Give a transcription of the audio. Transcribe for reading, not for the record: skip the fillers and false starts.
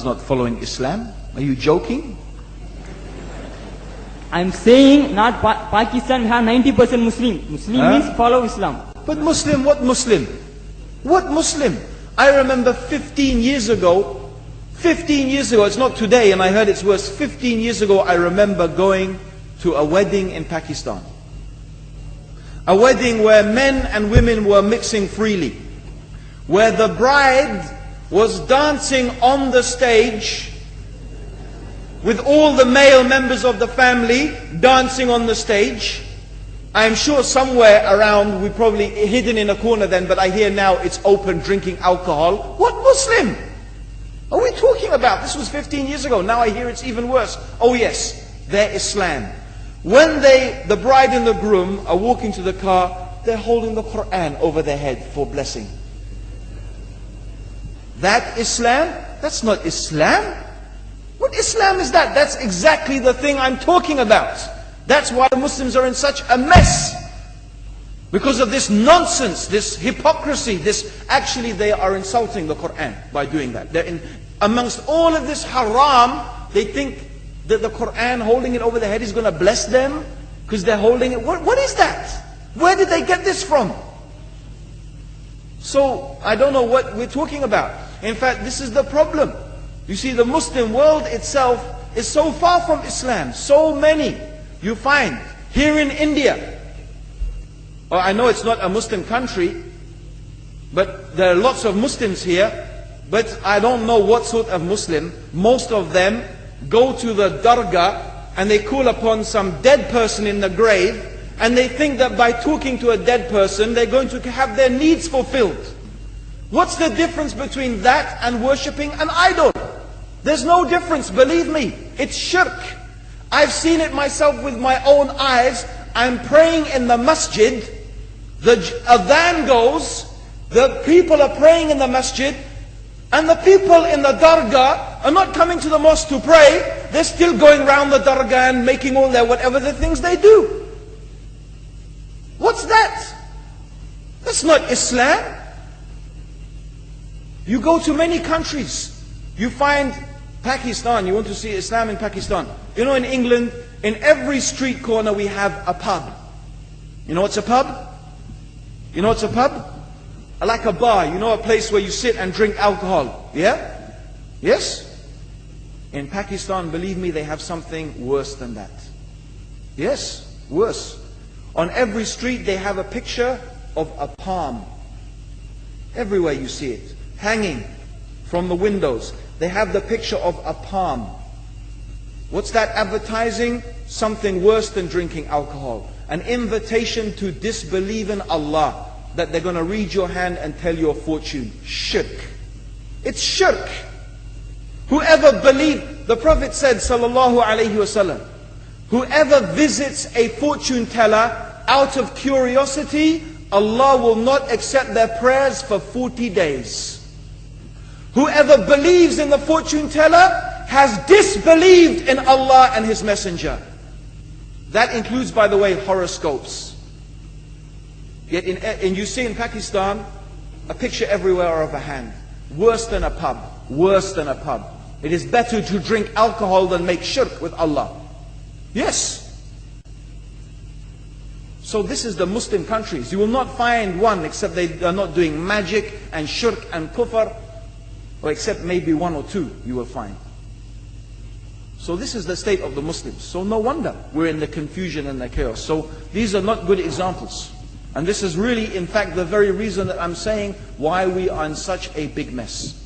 Pakistan's not following Islam? Are you joking? I'm saying not Pakistan, we have 90% Muslim. Muslim means follow Islam. But Muslim, what Muslim? What Muslim? I remember 15 years ago, it's not today and I heard it's worse, 15 years ago I remember going to a wedding in Pakistan. A wedding where men and women were mixing freely. Where the bride was dancing on the stage with all the male members of the family dancing on the stage. I'm sure somewhere around, we probably hidden in a corner then, but I hear now it's open, drinking alcohol. What Muslim are we talking about? This was 15 years ago. Now I hear it's even worse. Oh yes, their Islam. When the bride and the groom are walking to the car, they're holding the Quran over their head for blessing. That Islam? That's not Islam. What Islam is that? That's exactly the thing I'm talking about. That's why the Muslims are in such a mess. Because of this nonsense, this hypocrisy, actually they are insulting the Quran by doing that. Amongst all of this haram, they think that the Quran, holding it over their head, is going to bless them because they're holding it. What is that? Where did they get this from? So I don't know what we're talking about. In fact, this is the problem. You see, the Muslim world itself is so far from Islam. So many you find here in India. I know it's not a Muslim country, but there are lots of Muslims here. But I don't know what sort of Muslim. Most of them go to the dargah and they call upon some dead person in the grave, and they think that by talking to a dead person they're going to have their needs fulfilled. What's the difference between that and worshipping an idol? There's no difference, believe me. It's shirk. I've seen it myself with my own eyes. I'm praying in the masjid, the adhan goes, the people are praying in the masjid, and the people in the dargah are not coming to the mosque to pray. They're still going around the dargah and making all their whatever the things they do. What's that? That's not Islam. You go to many countries, you find Pakistan, you want to see Islam in Pakistan. You know, in England, in every street corner we have a pub. You know what's a pub? You know what's a pub? Like a bar, you know, a place where you sit and drink alcohol. Yeah? Yes? In Pakistan, believe me, they have something worse than that. Yes, worse. On every street they have a picture of a palm. Everywhere you see it, hanging from the windows. They have the picture of a palm. What's that advertising? Something worse than drinking alcohol. An invitation to disbelieve in Allah. That they're going to read your hand and tell your fortune. Shirk. It's shirk. Whoever believes, the Prophet said, sallallahu alaihi wasallam, whoever visits a fortune teller out of curiosity, Allah will not accept their prayers for 40 days. Whoever believes in the fortune teller has disbelieved in Allah and His Messenger. That includes, by the way, horoscopes. Yet and you see in Pakistan a picture everywhere of a hand. Worse than a pub. Worse than a pub. It is better to drink alcohol than make shirk with Allah. Yes. So this is the Muslim countries. You will not find one except they are not doing magic and shirk and kufr, or except maybe one or two you will find. So this is the state of the Muslims. So no wonder we're in the confusion and the chaos. So these are not good examples. And this is really, in fact, the very reason that I'm saying why we are in such a big mess.